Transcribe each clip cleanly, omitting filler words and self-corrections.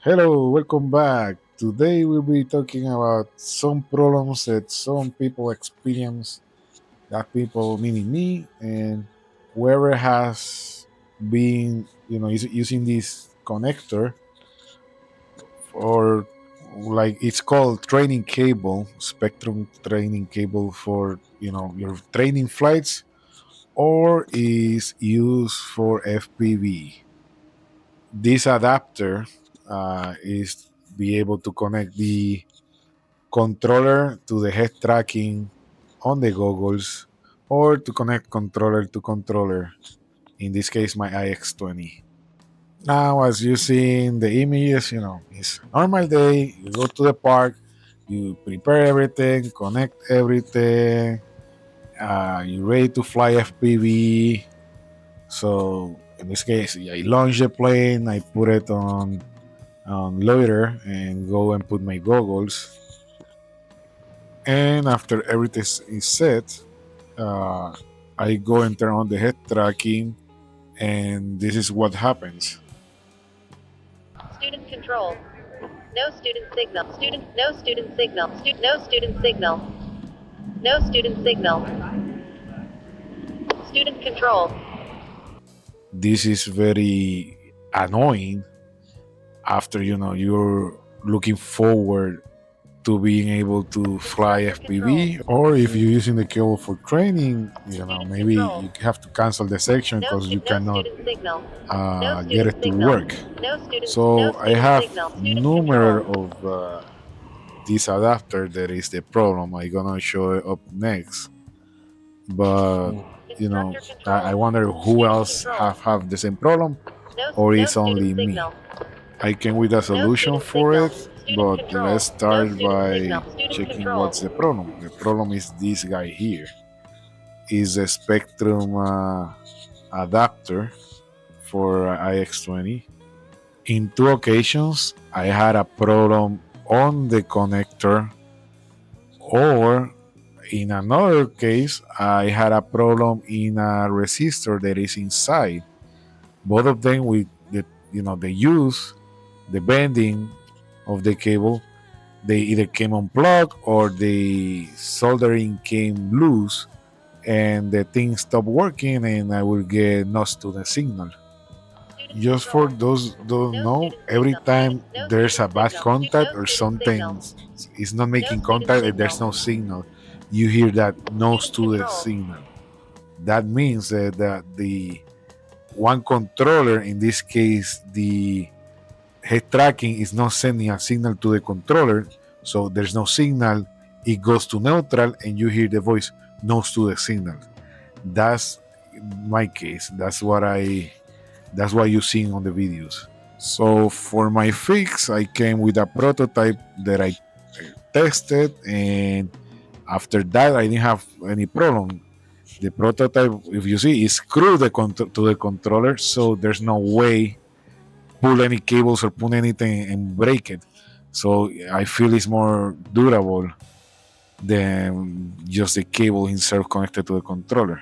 Hello, welcome back. Today we'll be talking about some problems that some people experience, that people meaning me and whoever has been, using this connector or like it's called training cable, Spektrum training cable for, your training flights or is used for FPV. This adapter is be able to connect the controller to the head tracking on the goggles or to connect controller to controller, in this case my IX20. Now as you see in the images, it's a normal day, you go to the park, you prepare everything, connect everything, you're ready to fly FPV. So in this case, I launch the plane, I put it on loiter and go and put my goggles. And after everything is set, uh, I go and turn on the head tracking, and this is what happens. Student control. No student signal. No student signal. No student signal. No student signal. Student control. This is very annoying after you're looking forward to being able to fly Instructor control. FPV, or if you're using the cable for training, Student maybe control. you have to cancel the section because you No cannot student signal. No get student it to signal. work. No So I student have signal. Student numerous control. of this adapter that is the problem. I'm gonna show it up next, but Instructor I control. wonder who Student else control. have the same problem, or No it's student only me. signal. I came with a No solution student for signal. it, Student but let's control. No start student by signal. Student checking control. what's the problem. The problem is this guy here. Is a Spectrum adapter for IX20. In two occasions, I had a problem on the connector, or in another case, I had a problem in a resistor that is inside. Both of them with the use, the bending of the cable, they either came unplugged or the soldering came loose and the thing stopped working and I will get lost to the signal. Student Just for control. those don't No know, student every signal. time No there's student a bad signal. contact No or student signal. something is not No making student contact and there's signal. no signal, you hear that nose Student to the control. signal. That means that the one controller, in this case the head tracking, is not sending a signal to the controller, so there's no signal. It goes to neutral and you hear the voice nose to the signal. That's my case. That's what you see on the videos. So for my fix, I came with a prototype that I tested, and after that, I didn't have any problem. The prototype, if you see, is screwed to the controller, so there's no way pull any cables or pull anything and break it. So I feel it's more durable than just the cable itself connected to the controller.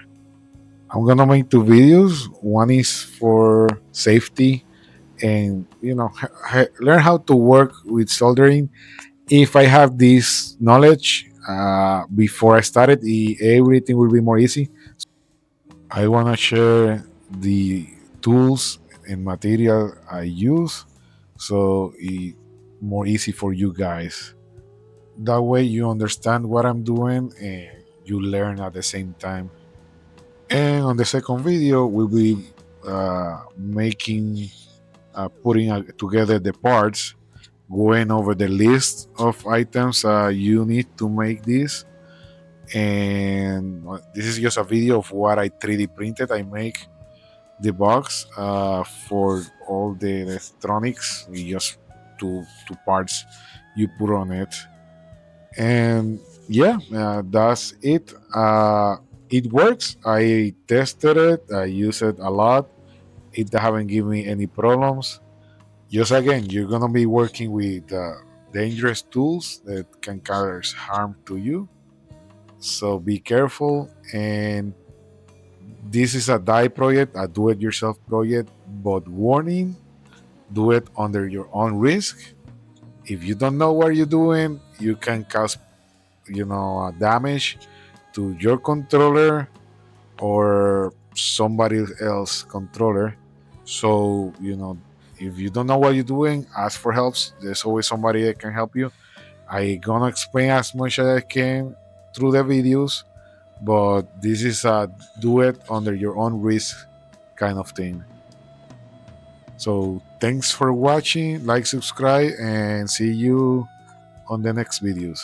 I'm gonna make two videos. One is for safety and learn how to work with soldering. If I have this knowledge before I started, everything will be more easy. I want to share the tools and material I use so it more easy for you guys. That way you understand what I'm doing and you learn at the same time. And on the second video, we'll be making putting together the parts, going over the list of items you need to make this. And this is just a video of what I 3D printed. I make the box for all the electronics. We just two parts you put on it, and yeah, that's it. It works. I tested it. I use it a lot. It haven't given me any problems. Just again, you're gonna be working with dangerous tools that can cause harm to you. So be careful. And this is a die project, a do-it-yourself project. But warning: do it under your own risk. If you don't know what you're doing, you can cause damage to your controller or somebody else controller. So if you don't know what you're doing, ask for help. There's always somebody that can help you. I gonna explain as much as I can through the videos, but this is a do it under your own risk kind of thing. So thanks for watching, like, subscribe, and see you on the next videos.